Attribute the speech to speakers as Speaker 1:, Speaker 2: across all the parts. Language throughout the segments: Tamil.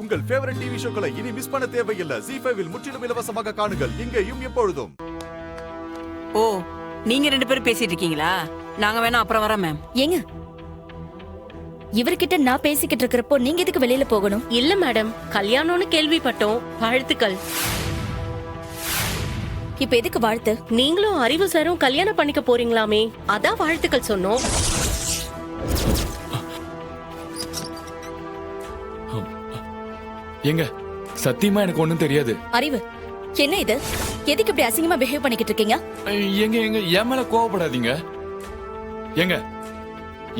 Speaker 1: உங்கள் ஃபேவரட் டிவி ஷோக்களை இனி மிஸ் பண்ண தேவையில்லை. ZEE5 இல் முற்றிலும் இலவசமாக காணுங்கள். இங்கேயும் எப்பொழுதும்.
Speaker 2: ஓ, நீங்க 2 பேரும் பேசிட்டு இருக்கீங்களா? நாங்க வேணா அப்புறம் வரோம் மேம்.
Speaker 3: ஏங்க, இவர்கிட்ட நான் பேசிக்கிட்டு இருக்கிறப்போ நீங்க எதுக்கு வெளியில போகணும்?
Speaker 4: இல்ல மேடம், கல்யாணம்னு கேள்விப்பட்டோம். வாழ்த்துக்கள்.
Speaker 3: இப்ப எதுக்கு வாழ்த்து?
Speaker 4: நீங்களும் அறிவு சாரும் கல்யாணம் பண்ணிக்க போறீங்களாமே, அதான் வாழ்த்துக்கள் சொன்னோம்.
Speaker 5: ஏங்க, சத்தியமா எனக்கு ஒண்ணும் தெரியாது.
Speaker 3: அறிவு, என்ன இது? எதுக்கு இப்படி அசிங்கமா பிஹேவ் பண்ணிக்கிட்டு இருக்கீங்க?
Speaker 5: ஏங்க ஏங்க, என் மேல கோவப்படாதீங்க. ஏங்க,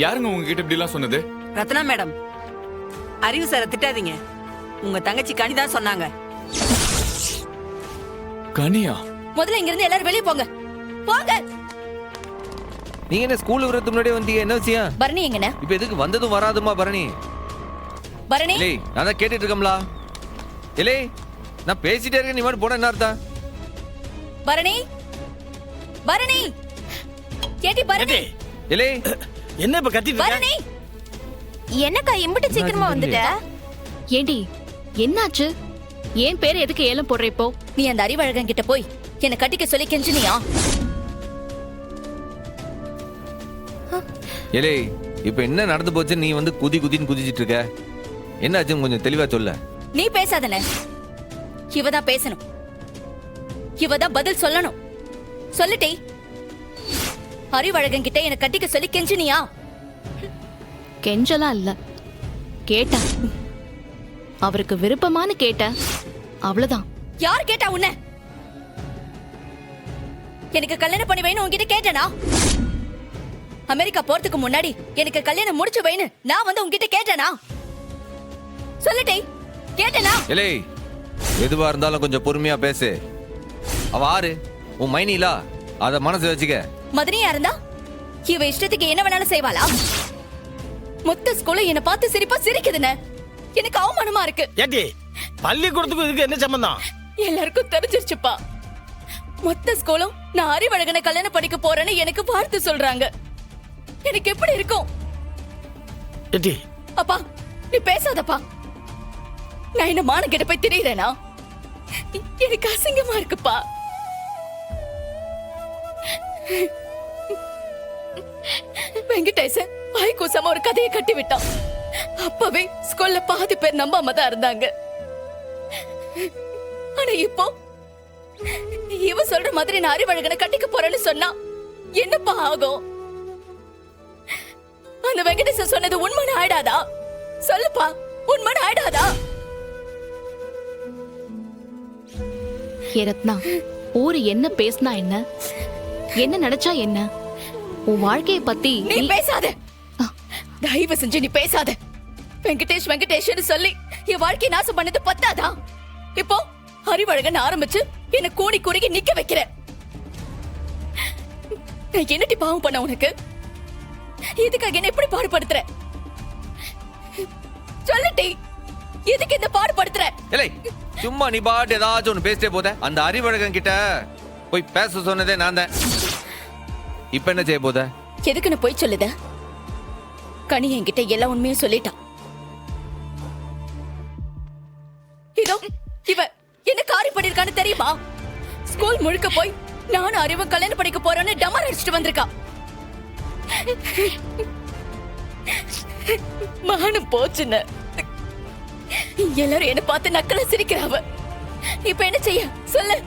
Speaker 5: யாருங்க உங்ககிட்ட இப்படி எல்லாம் சொன்னது?
Speaker 2: ரத்னா மேடம், அறிவு சார திட்டாதீங்க. உங்க தங்கச்சி கனிதான் சொன்னாங்க.
Speaker 5: கனியா?
Speaker 3: முதல்ல இங்க இருந்து எல்லாரும் வெளிய போங்க. போங்க.
Speaker 6: நீங்க என்ன ஸ்கூல் விடுறதுக்கு முன்னாடி வந்தீங்க? என்ன விஷயம்?
Speaker 3: பரணி எங்கண்ணே?
Speaker 6: இப்ப எதுக்கு வந்ததும் வராதுமா பரணி?
Speaker 3: பரணி,
Speaker 6: இல்லை, நான் தான் கேட்டுட்டு இருக்கேன்ல. இல்லை, நான் பேசிட்டே இருக்கேன், நீ மட்டும் போன என்ன அர்த்தம்?
Speaker 3: பரணி, பரணி, கேட்டி பரணி.
Speaker 6: இல்லை,
Speaker 7: என்ன இப்ப கத்திட்டு இருக்க?
Speaker 3: பரணி, என்னக்கா இம்புட்டு சீக்கிரமா வந்துட்ட?
Speaker 8: ஏண்டி, என்னாச்சு? ஏன் பேர் எதுக்கு ஏலம் போடுற இப்போ?
Speaker 3: நீ அந்த அறிவழகன் கிட்ட போய் என்ன கட்டிக்க சொல்லி கெஞ்சினியா?
Speaker 6: இல்லை, இப்ப என்ன நடந்து போச்சு? நீ வந்து குதின்னு குதிச்சிட்டு இருக்க. என்ன ஆச்சு? கொஞ்சம் தெளிவா சொல்ல.
Speaker 3: நீ பேசாதனே, இவதான் பேசணும். இவதான் பதில் சொல்லணும். சொல்லிட்டே, அறிவழகன் கிட்ட என்ன கட்டிக்க சொல்லி கெஞ்சினியா?
Speaker 8: கெஞ்சலாம் இல்ல, கேட்டா. அவருக்கு விருப்பமானு கேட்ட, அவ்வளவுதான்.
Speaker 3: யார் கேட்டா உன்ன? எனக்கு கல்யாணம் பண்ணி வைன்னு உன்கிட்ட கேட்டனா? அமெரிக்கா போறதுக்கு முன்னாடி எனக்கு கல்யாணம் முடிச்சு வைன்னு நான் வந்து உன்கிட்ட கேட்டனா? சொல்லிட்டே, கேட்டனா?
Speaker 6: இல்லை, எதுவா இருந்தாலும் கொஞ்சம் பொறுமையா பேசு. அவ ஆறு உன் மைனிலா, அத மனசு வச்சுக்க.
Speaker 3: மதனியா இருந்தா இவ இஷ்டத்துக்கு என்ன வேணாலும் செய்வாளா? மொத்த ஸ்கூல்ல என்ன பார்த்து சிரிப்பா சிரிக்குதுன்னு எனக்கு அவமானமா இருக்கு.
Speaker 7: ஏட்டி, பள்ளிக்கூடத்துக்கு இதுக்கு என்ன சம்பந்தம்?
Speaker 3: எல்லாருக்கும் தெரிஞ்சிருச்சுப்பா. மொத்த ஸ்கூலும் நான் அறிவழகனை கல்யாணம் படிக்க போறேன்னு எனக்கு வாழ்த்து சொல்றாங்க. எனக்கு எப்படி இருக்கும்?
Speaker 7: ஏட்டி,
Speaker 3: அப்பா, நீ பேசாதப்பா. நான் என்ன மான கிட்ட போய் திரியறேனா? எனக்கு அசிங்கமா இருக்குப்பா. வெங்கடேசன் வாய் கூசாம ஒரு கதையை கட்டி விட்டான். அப்பவே ஸ்கூல்ல பாதி பேர் நம்பாம தான் இருந்தாங்க. ஆனா இப்போ இவ சொல்ற மாதிரி நான் அறிவழகனை கட்டிக்க போறேன்னு சொன்னா என்னப்பா ஆகும்? அந்த வெங்கடேசன் சொன்னது உண்மைன்னு ஆயிடாதா? சொல்லுப்பா, உண்மைன்னு ஆயிடாதா?
Speaker 8: ஏ ரத்னா, ஊரு என்ன பேசினா என்ன, என்ன நினைச்சா என்ன, உன் வாழ்க்கைய பத்தி
Speaker 3: நீ பேசாத. தயவு செஞ்சு நீ பேசாத. வெங்கடேஷ் வெங்கடேஷ்னு சொல்லி என் வாழ்க்கையை நாசம் பண்ணது பத்தாதா? இப்போ அறிவழகன் ஆரம்பிச்சு என்ன கூடி குறுகி நிக்க வைக்கிற. நான் என்னடி பாவம் பண்ண உனக்கு? இதுக்காக என்ன எப்படி பாடுபடுத்துற? சொல்லட்டி, எதுக்கு இந்த பாடுபடுத்துற?
Speaker 6: இல்லை, சும்மா நீ பாட்டு ஏதாச்சும் ஒண்ணு பேசிட்டே போத. அந்த அறிவழகன் கிட்ட போய் பேச சொன்னதே நான் தான். இப்ப என்ன செய்ய போத?
Speaker 3: எதுக்குன்னு போய் சொல்லுத? கனி என்கிட்ட எல்லா உண்மையும் சொல்லிட்டான். இதோ இவ என்ன காரி பண்ணிருக்கான்னு தெரியுமா? ஸ்கூல் முழுக்க போய் நானும் அறிவு கல்யாணம் படிக்க போறேன்னு டமார் அடிச்சுட்டு வந்திருக்கா. மானம் போச்சுன்னு எல்லாரும் என்ன பார்த்து நக்கல சிரிக்கிறாவ. இப்ப என்ன செய்ய சொல்லு?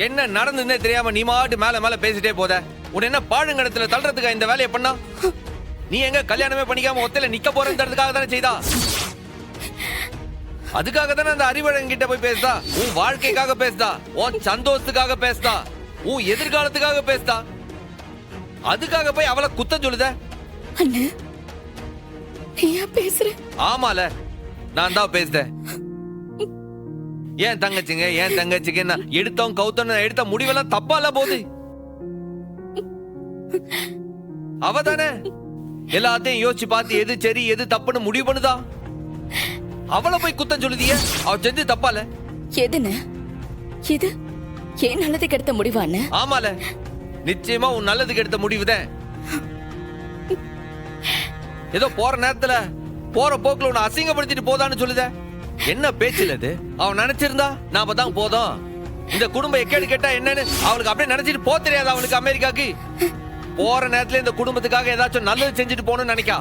Speaker 6: என்ன நடந்துன்னே தெரியாம நீ மாட்டு மேல மேல பேசிட்டே போத. உன்னை என்ன பாழுங்கடத்துல தள்ளுறதுக்கா இந்த வேலையை பண்ணா? நீ எங்க கல்யாணமே பண்ணிக்காம ஒத்தையில நிக்க போறதுக்காக தானே செய்தா? அதுக்காக தானே அந்த அறிவழகன் கிட்ட போய் பேசுதா? உன் வாழ்க்கைக்காக பேசுதா? உன் சந்தோஷத்துக்காக பேசுதா? உன் எதிர்காலத்துக்காக பேசுதா? அதுக்காக போய் அவளை குத்த சொல்லுத?
Speaker 3: அண்ணே, நீயா பேசுற?
Speaker 6: ஆமால, நான் தான் பேசுறேன். ஏன் தங்கச்சிங்க, ஏன் தங்கச்சிங்க நான் எடுத்தோம் கவுத்தோம் எடுத்த முடிவெல்லாம் தப்பால போகுது. அவ தானே எல்லாத்தையும் யோசிச்சு பார்த்து எது சரி எது தப்புன்னு முடிவு பண்ணுதா. அவளை போய் குத்தம் சொல்லுதிய? அவ செஞ்சு தப்பால?
Speaker 3: எதுன்னு? இது ஏன் நல்லதுக்கு எடுத்த முடிவான்னு?
Speaker 6: ஆமால, நிச்சயமா உன் நல்லதுக்கு எடுத்த முடிவுதான். ஏதோ போற நேரத்துல போற போக்குல உன்னை அசிங்கப்படுத்திட்டு போதான்னு சொல்லுத. என்ன பேச்சுல இது? அவன் நினைச்சிருந்தா நாம தான் போதும், இந்த குடும்பம் எக்கேடு கேட்டா என்னன்னு அவளுக்கு அப்படியே நினைச்சிட்டு போ தெரியாது. அவளுக்கு அமெரிக்காக்கு போற நேரத்துல இந்த குடும்பத்துக்காக ஏதாச்சும் நல்லது செஞ்சுட்டு போகணும்னு நினைக்கா.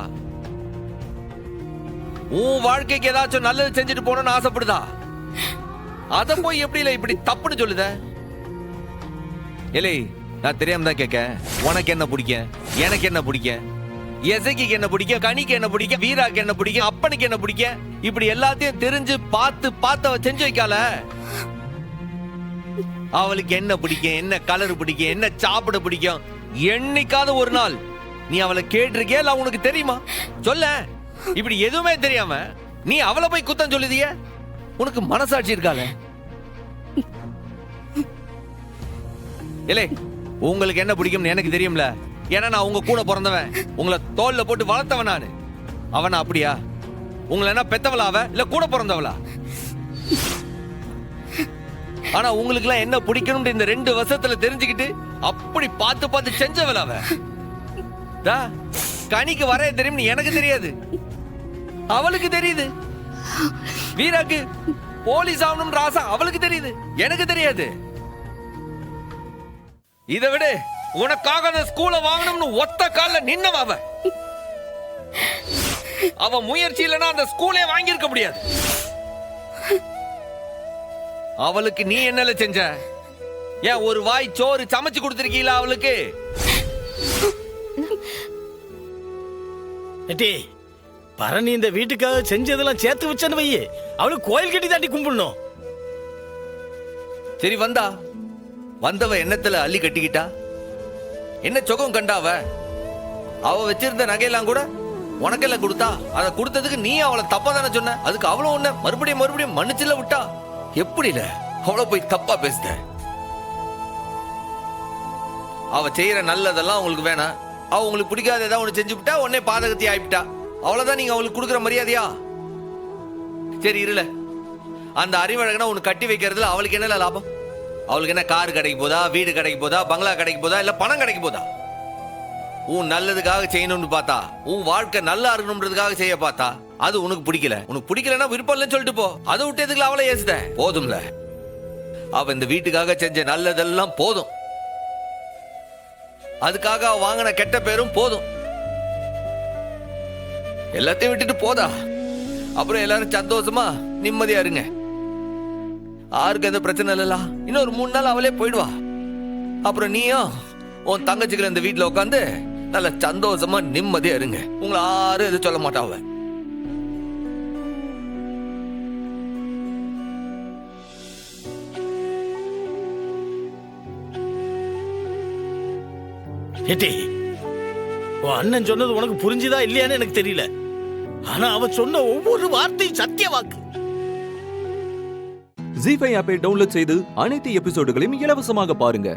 Speaker 6: உன் வாழ்க்கைக்கு ஏதாச்சும் நல்லது செஞ்சுட்டு போகணும்னு ஆசைப்படுதா. அத போய் எப்படி இல்ல இப்படி தப்புன்னு சொல்லுத? இல்லை, நான் தெரியாம தான் கேட்க. உனக்கு என்ன பிடிக்கும், எனக்கு என்ன பிடிக்கும், எசகிக்கு என்ன பிடிக்கும், கனிக்கு என்ன பிடிக்கும், வீராக்கு என்ன பிடிக்கும், அப்பனுக்கு என்ன பிடிக்கும், இப்படி எல்லாத்தையும் தெரிஞ்சு பார்த்து பார்த்து அவ செஞ்சு வைக்கால. அவளுக்கு என்ன பிடிக்கும், என்ன கலர் பிடிக்கும், என்ன சாப்பிட பிடிக்கும், என்னைக்காவது ஒரு நாள் நீ அவளை கேட்டிருக்கியா? இல்ல உனக்கு தெரியுமா? சொல்ல. இப்படி எதுவுமே தெரியாம நீ அவளை போய் குத்தம் சொல்லுதிய. உனக்கு மனசாட்சி இருக்கால? இல்லை, உங்களுக்கு என்ன பிடிக்கும்னு எனக்கு தெரியும்ல. ஏன்னா நான் உங்க கூட பிறந்தவன், உங்களை தோல்ல போட்டு வளர்த்தவன் நானு. அவனா அப்படியா? உங்களை என்ன பெத்தவளாவ இல்ல கூட பிறந்தவளா? ஆனா உங்களுக்கு எல்லாம் என்ன பிடிக்கணும் இந்த 2 வருஷத்துல தெரிஞ்சுக்கிட்டு அப்படி பார்த்து பார்த்து செஞ்சவளாவ. கனிக்கு வரைய தெரியும், எனக்கு தெரியாது, அவளுக்கு தெரியுது. வீராக்கு போலீஸ் ஆகணும்ன்ற ஆசை அவளுக்கு தெரியுது, எனக்கு தெரியாது. இதை விட உனக்காக அந்த ஸ்கூலை வாங்கணும்னு ஒத்த கால்ல நின்னவ. அவ முயற்சி இல்லைன்னா அந்த ஸ்கூலே வாங்கியிருக்க முடியாது. அவளுக்கு நீ என்னல செஞ்ச? ஏன் ஒரு வாய் சோறு சமைச்சு கொடுத்திருக்கீங்களா அவளுக்கு?
Speaker 7: ஏட்டி, பரணி இந்த வீட்டுக்காக செஞ்சதெல்லாம் சேர்த்து வச்சேன்னு வையே, அவளுக்கு கோயில் கட்டி தாண்டி கும்பிடணும்.
Speaker 6: சரி, வந்தவ எண்ணத்துல அள்ளி கட்டிக்கிட்டா என்ன சுகம் கண்டாவ? அவ வச்சிருந்த நகையெல்லாம் கூட உனக்கெல்லாம் கொடுத்தா. அதை கொடுத்ததுக்கு நீ அவளை தப்பா தானே சொன்ன. அதுக்கு அவளும் உன்ன மறுபடியும் மன்னிச்சுல விட்டா. எப்படில அவளை போய் தப்பா பேசுத? அவ செய்யற நல்லதெல்லாம் உங்களுக்கு வேணாம். அவ உங்களுக்கு பிடிக்காத ஏதாவது ஒண்ணு செஞ்சு விட்டா உடனே பாதகத்தி ஆயிட்டா. அவ்வளவுதான் நீங்க அவளுக்கு கொடுக்குற மரியாதையா? சரி இருல, அந்த அறிவழகனை உனக்கு கட்டி வைக்கிறதுல அவளுக்கு என்ன லாபம்? அவளுக்கு என்ன கார் கிடைக்க போதா, வீடு கிடைக்க போதா, பங்களா கிடைக்க போதா, இல்ல பணம் கிடைக்க போதா? உன் நல்லதுக்காக செய்யணும்னு பார்த்தா, உன் வாழ்க்கை நல்லா இருக்கணும்ன்றதுக்காக செய்ய பார்த்தா, அது உனக்கு பிடிக்கல. உனக்கு பிடிக்கலன்னா விருப்பம் இல்லைன்னு சொல்லிட்டு போ. அதை விட்டதுக்குள்ள அவளை ஏசுத போதும்ல. அவ இந்த வீட்டுக்காக செஞ்ச நல்லதெல்லாம் போதும். அதுக்காக அவ வாங்கின கெட்ட பேரும் போதும். எல்லாத்தையும் விட்டுட்டு போதா. அப்புறம் எல்லாரும் சந்தோஷமா நிம்மதியா இருங்க. யாருக்கு எந்த பிரச்சனை இல்ல. இன்னொரு 3 நாள் அவளே போயிடுவா. அப்புறம் நீயும் உன் தங்கச்சிக்கிற இந்த வீட்டுல உட்காந்து நல்ல சந்தோஷமா நிம்மதியா இருங்க. உங்களை யாரும் எதுவும் சொல்ல மாட்டாவ.
Speaker 7: ஏட்டி, உன் அண்ணன் சொன்னது உனக்கு புரிஞ்சுதா இல்லையான்னு எனக்கு தெரியல. ஆனா அவ சொன்ன ஒவ்வொரு வார்த்தையும் சத்திய வாக்கு.
Speaker 9: ஜீ5 ஆப்பை டவுன்லோட் செய்து அனைத்து எபிசோடுகளையும் இலவசமாக பாருங்க.